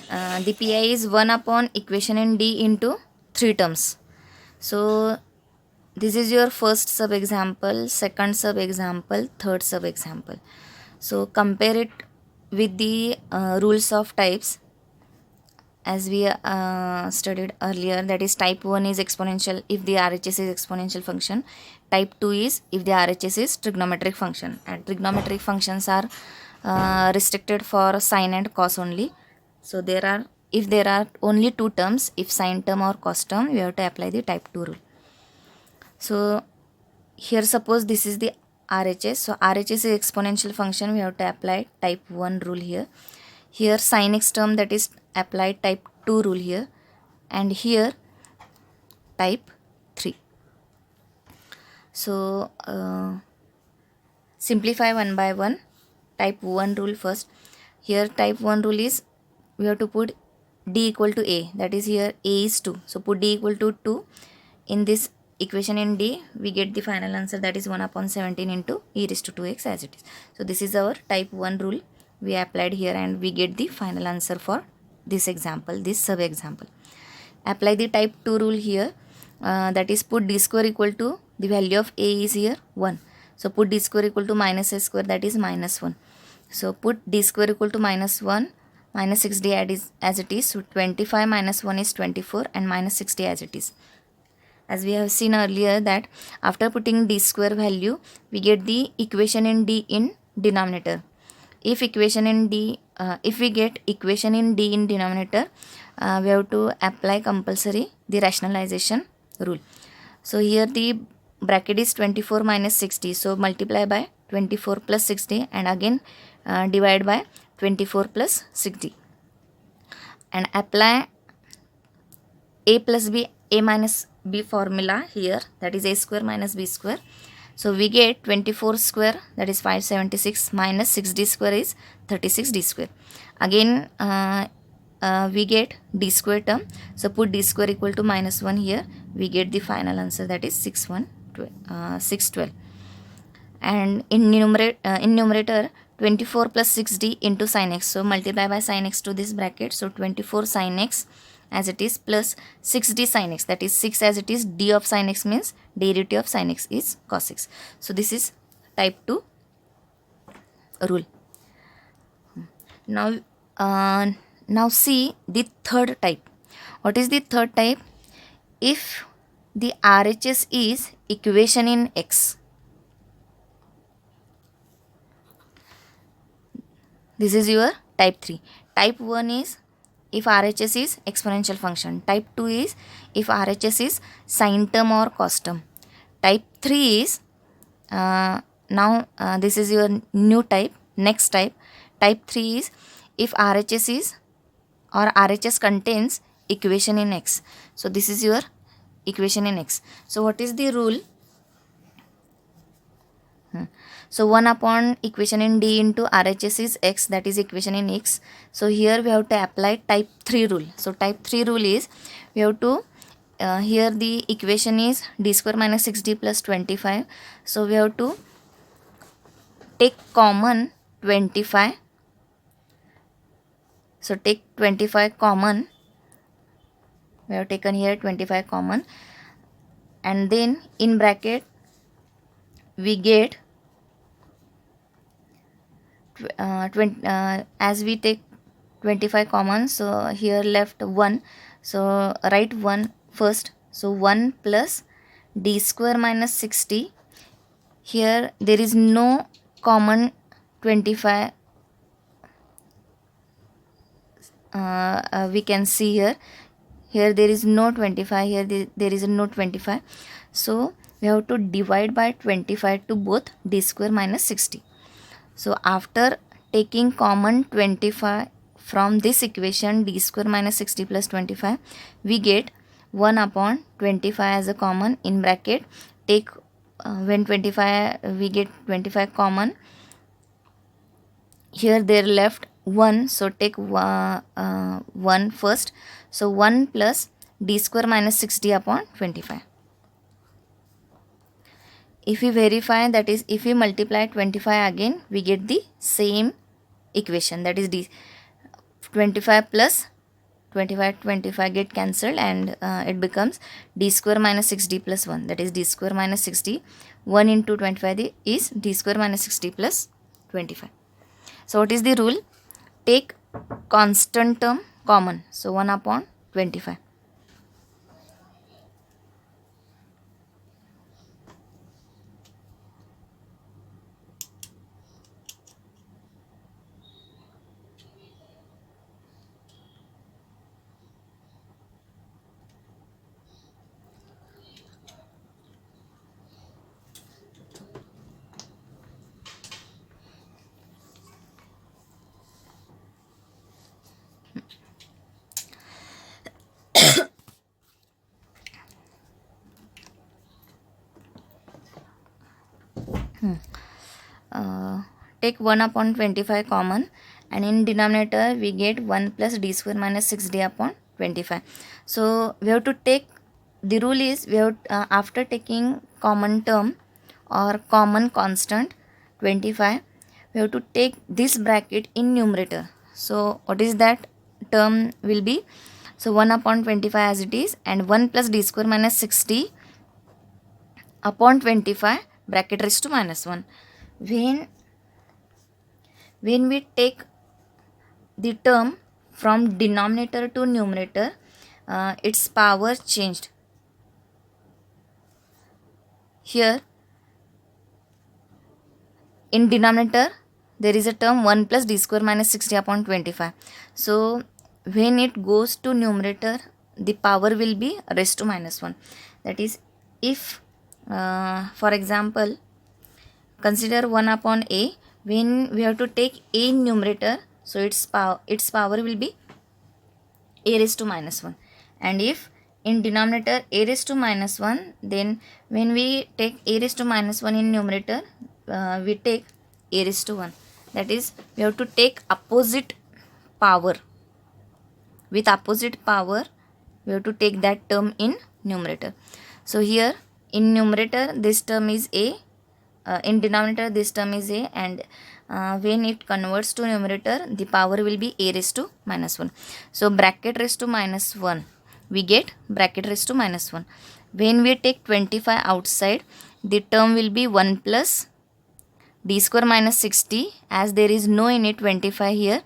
The pi is 1 upon equation in D into 3 terms. So this is your first sub example, second sub example, third sub example. So compare it with the rules of types as we studied earlier, that is type 1 is exponential if the RHS is exponential function, type 2 is if the RHS is trigonometric function, and trigonometric functions are restricted for sine and cos only. So if there are only two terms, if sine term or cos term, we have to apply the type 2 rule. So here suppose this is the RHS, so RHS is exponential function, we have to apply type 1 rule here. Here sin x term, that is applied type 2 rule here, and here type 3. So simplify one by one. Type 1 rule first. Here type 1 rule is we have to put d equal to a, that is here a is 2, so put d equal to 2 in this equation in D, we get the final answer, that is 1 upon 17 into e raised to 2x as it is. So this is our type 1 rule we applied here, and we get the final answer for this example, this sub example. Apply the type 2 rule here, that is put d square equal to the value of a is here 1. So put d square equal to minus a square, that is minus 1. So put d square equal to minus 1, minus 6d as it is. So 25 minus 1 is 24 and minus 60 as it is. As we have seen earlier that after putting d square value, we get the equation in D in denominator. If we get equation in D in denominator, we have to apply compulsory the rationalization rule. So here the bracket is 24 minus 60. So multiply by 24 plus 60 and again divide by 24 plus 60. And apply a plus b, a minus b formula here, that is a square minus b square. So we get 24 square, that is 576, minus 6d square is 36d square. Again we get d square term, so put d square equal to minus 1 here, we get the final answer, that is 612. And in numerator 24 plus 6d into sin x, so multiply by sin x to this bracket, so 24 sin x as it is plus 6d sin x, that is 6 as it is, d of sin x means derivative of sin x is cos x. So this is type 2 rule. Now see the third type. What is the third type? If the RHS is equation in x. This is your type 3. Type 1 is if RHS is exponential function. Type 2 is if RHS is sine term or cos term. Type 3 is this is your new type, next type. Type 3 is if RHS is or RHS contains equation in x. So this is your equation in x. So what is the rule? So 1 upon equation in D into RHS is x, that is equation in x. So here we have to apply type 3 rule. So type 3 rule is we have to here the equation is d square minus 6d plus 25. So we have to take common 25. So take 25 common. We have taken here 25 common, and then in bracket we get as we take 25 common, so here left 1, so write 1 first. So 1 plus d square minus 60. Here there is no common 25, we can see here there is no 25, here there is no 25. So we have to divide by 25 to both d square minus 60. So after taking common 25 from this equation d square minus 60 plus 25, we get 1 upon 25 as a common. In bracket take when 25 we get 25 common, here there left 1, so take 1 first. So 1 plus d square minus 60 upon 25. If we verify, that is if we multiply 25 again, we get the same equation, that is d 25 plus 25 get cancelled, and it becomes d square minus 6d plus 1, that is d square minus 6d. 1 into 25 is d square minus 6d plus 25. So what is the rule? Take constant term common, so 1 upon 25. Take 1 upon 25 common, and in denominator we get 1 plus d square minus 6d upon 25. So we have to take, the rule is we have after taking common term or common constant 25, we have to take this bracket in numerator. So what is that term will be? So 1 upon 25 as it is, and 1 plus d square minus 6d upon 25 bracket raised to minus 1. When we take the term from denominator to numerator, its power changed. Here in denominator there is a term 1 plus d square minus 6d upon 25. So when it goes to numerator, the power will be raised to minus 1. That is, if for example consider 1 upon a, when we have to take a in numerator, so its power will be a raised to minus 1. And if in denominator a raised to minus 1, then when we take a raised to minus 1 in numerator, we take a raised to 1. That is, we have to take opposite power. With opposite power, we have to take that term in numerator. So here in numerator this term is a, in denominator this term is a, and when it converts to numerator, the power will be a raised to minus 1. So bracket raised to minus 1, we get bracket raised to minus 1. When we take 25 outside, the term will be 1 plus d square minus 6d, as there is no in it 25 here.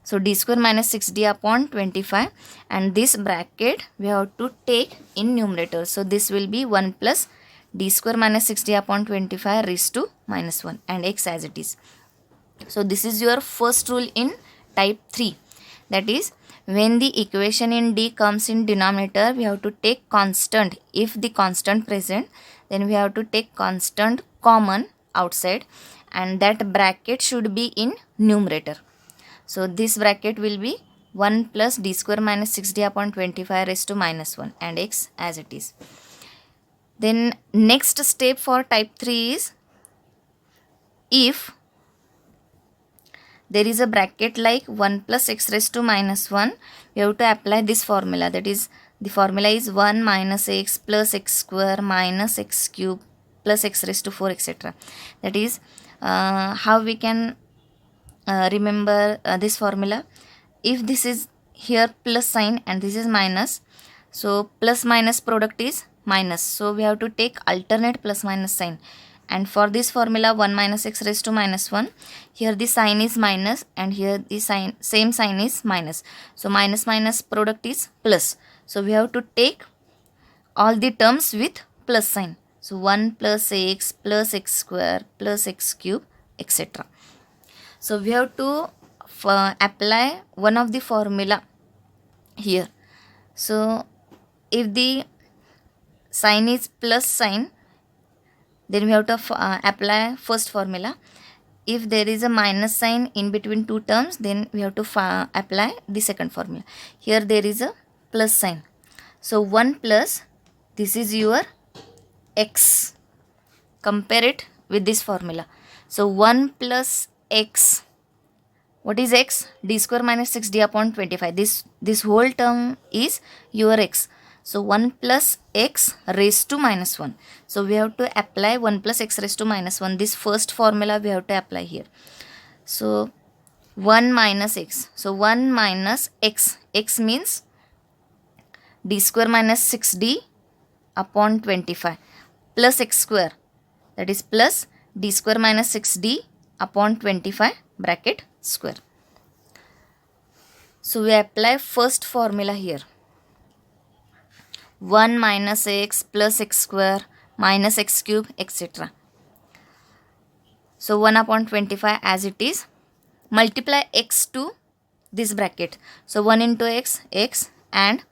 So d square minus 6d upon 25, and this bracket we have to take in numerator. So this will be 1 plus d square minus 6d upon 25 raised to minus 1, and x as it is. So this is your first rule in type 3. That is, when the equation in d comes in denominator, we have to take constant. If the constant present, then we have to take constant common outside, and that bracket should be in numerator. So this bracket will be 1 plus d square minus 6d upon 25 raised to minus 1, and x as it is. Then next step for type 3 is, if there is a bracket like 1 plus x raised to minus 1, we have to apply this formula. That is, the formula is 1 minus x plus x square minus x cube plus x raised to 4, etc. That is, how we can remember this formula. If this is here plus sign and this is minus, so plus minus product is minus, so we have to take alternate plus minus sign. And for this formula 1 minus x raised to minus 1, here the sign is minus and here the sign, same sign is minus, so minus minus product is plus. So we have to take all the terms with plus sign. So 1 plus x square plus x cube, etc. So we have to apply one of the formula here. So if the sign is plus sign, then we have to apply first formula. If there is a minus sign in between two terms, then we have to apply the second formula. Here there is a plus sign. So 1 plus, this is your x. Compare it with this formula. So 1 plus x, what is x? D square minus 6d upon 25. This whole term is your x. So 1 plus x raised to minus 1. So we have to apply 1 plus x raised to minus 1. This first formula we have to apply here. So 1 minus x. So 1 minus x. X means d square minus 6d upon 25 plus x square, that is plus d square minus 6d upon 25 bracket square. So we apply first formula here. 1 minus x plus x square minus x cube, etc. So 1 upon 25 as it is. Multiply x to this bracket. So 1 into x, x, and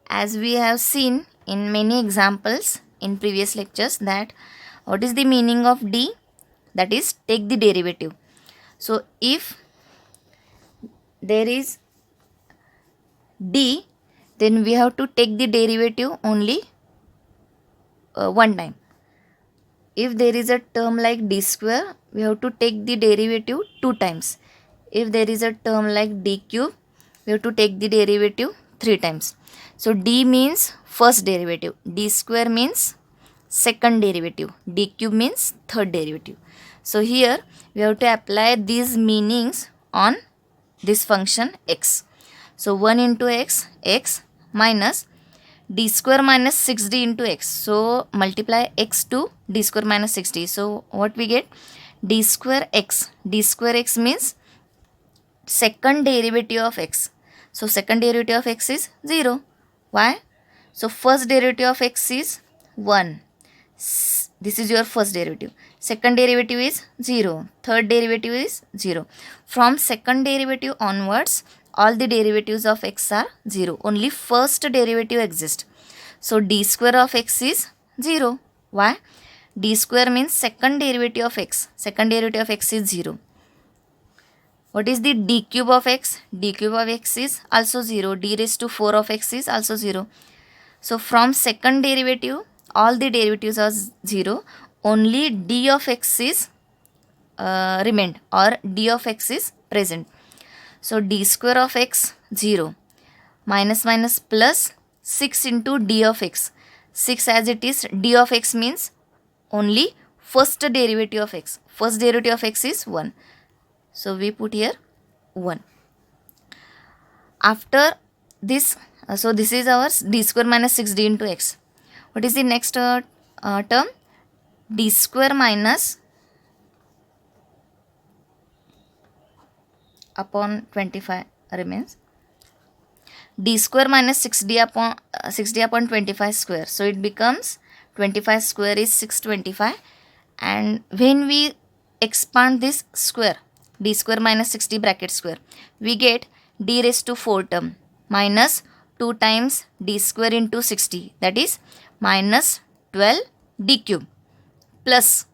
as we have seen in many examples in previous lectures, that what is the meaning of d? That is, take the derivative. So if there is d, then we have to take the derivative only one time. If there is a term like d square, we have to take the derivative 2 times. If there is a term like d cube, we have to take the derivative 3 times. So d means first derivative, d square means second derivative, d cube means third derivative. So here we have to apply these meanings on this function x. So 1 into x, x, minus d square minus 6d into x. So multiply x to d square minus 6d. So what we get? D square x. D square x means second derivative of x. So second derivative of x is 0. Why? So first derivative of x is 1. This is your first derivative. Second derivative is 0. Third derivative is 0. From second derivative onwards, all the derivatives of x are 0. Only first derivative exists. So d square of x is 0. Why? D square means second derivative of x. Second derivative of x is 0. What is the d cube of x? D cube of x is also 0. D raised to 4 of x is also 0. So from second derivative, all the derivatives are 0. Only d of x is remained, or d of x is present. So d square of x 0, minus minus plus 6 into d of x. 6 as it is, d of x means only first derivative of x. First derivative of x is 1. So we put here 1. After this, so this is our d square minus 6d into x. What is the next term? D square minus upon 25 remains. D square minus 6d upon 25 square. So it becomes 25 square is 625. And when we expand this square, d square minus 6d bracket square, we get d raised to 4 term minus 2 times d square into 60, that is minus 12 d cube, plus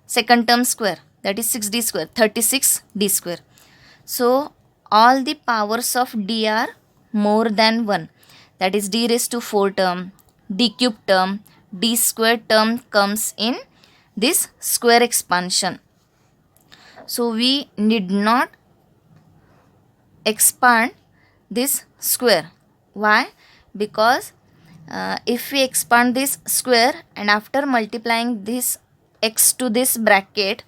second term square, that is 6d square, 36 d square. So all the powers of d are more than 1, that is d raised to 4 term, d cube term, d square term comes in this square expansion. So we need not expand this square. Why? Because if we expand this square and after multiplying this x to this bracket,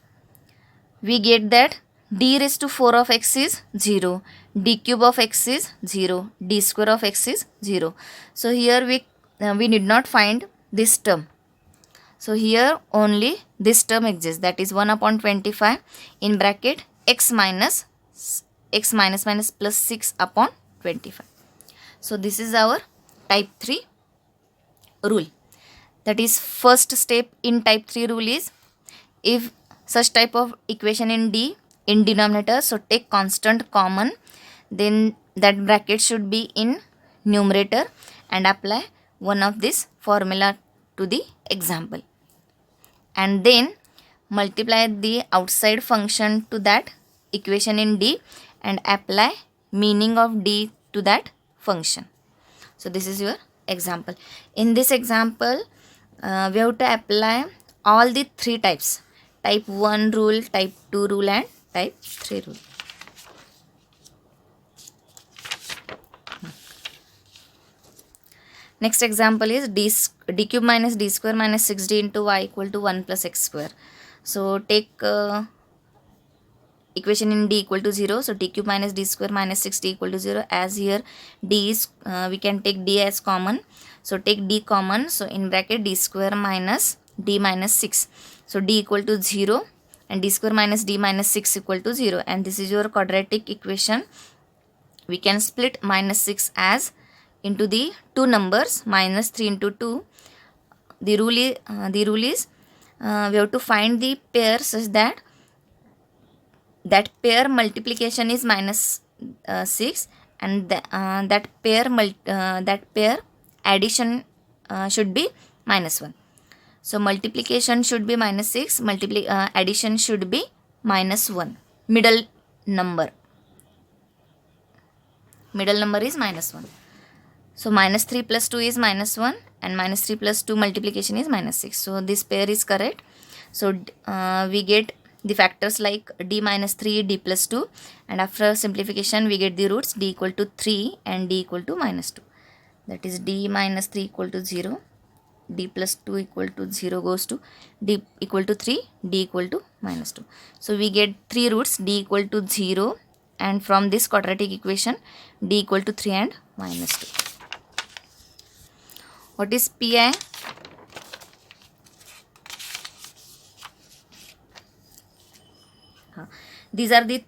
we get that d raised to 4 of x is 0, d cube of x is 0, d square of x is 0. So here we need not find this term. So here only this term exists, that is 1 upon 25 in bracket x minus minus plus 6 upon 25. So this is our type 3 rule. That is, first step in type 3 rule is, if such type of equation in D in denominator, so take constant common, then that bracket should be in numerator and apply one of this formula to the example, and then multiply the outside function to that equation in D and apply meaning of D to that function. So this is your example. In this example, we have to apply all the 3 types: type 1 rule, type 2 rule and type 3 rule. Next example is d cube minus d square minus 6d into y equal to 1 plus x square. So take equation in d equal to 0. So d cube minus d square minus 6d equal to 0. As here d is, we can take d as common. So take d common. So in bracket d square minus d minus 6. So d equal to 0 and d square minus d minus 6 equal to 0. And this is your quadratic equation. We can split minus 6 as into the two numbers, minus 3 into 2. The rule is we have to find the pair such that pair multiplication is minus 6 and that pair addition should be minus 1. So multiplication should be minus 6, addition should be minus 1. Middle number is minus 1. So minus 3 plus 2 is minus 1 and minus 3 plus 2 multiplication is minus 6. So this pair is correct. So we get the factors like d minus 3, d plus 2, and after simplification we get the roots d equal to 3 and d equal to minus 2. That is d minus 3 equal to 0, d plus 2 equal to 0 goes to d equal to 3, d equal to minus 2. So we get 3 roots, d equal to 0, and from this quadratic equation d equal to 3 and minus 2. What is Pi? These are the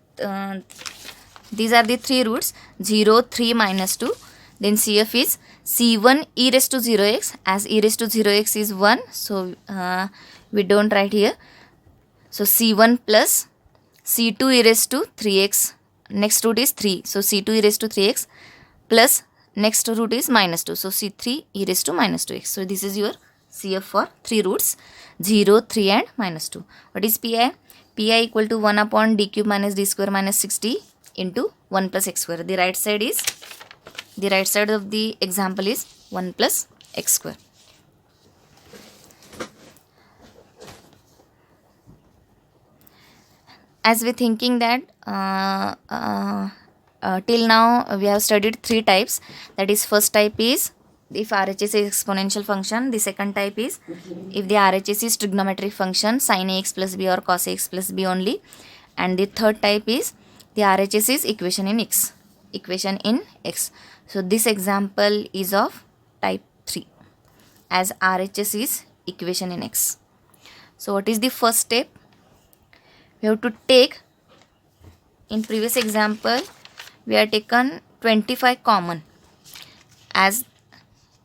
3 roots, 0, 3, minus 2. Then CF is C1 e raised to 0x. As e raised to 0x is 1, so we don't write here. So C1 plus C2 e raised to 3x. Next root is 3. So C2 e raised to 3x plus next root is minus 2. So C3 e raised to minus 2x. So this is your CF for 3 roots, 0, 3 and minus 2. What is Pi? Pi equal to 1 upon d cube minus d square minus 6d into 1 plus x square. The right side of the example is 1 plus x square. As we thinking that till now we have studied 3 types. That is, first type is if RHS is exponential function. The second type is if the RHS is trigonometric function, sin ax plus b or cos ax plus b only. And the third type is the RHS is equation in x. So this example is of type 3 as RHS is equation in x. So what is the first step? We have to take, in previous example we have taken 25 common as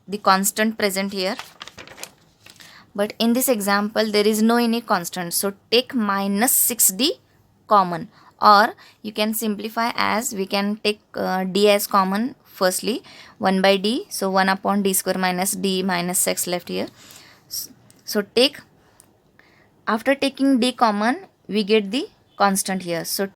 the constant present here, but in this example there is no any constant, so take minus 6d common, or you can simplify as we can take d as common. Firstly 1 by d, so 1 upon d square minus d minus x left here. So after taking d common we get the constant here, so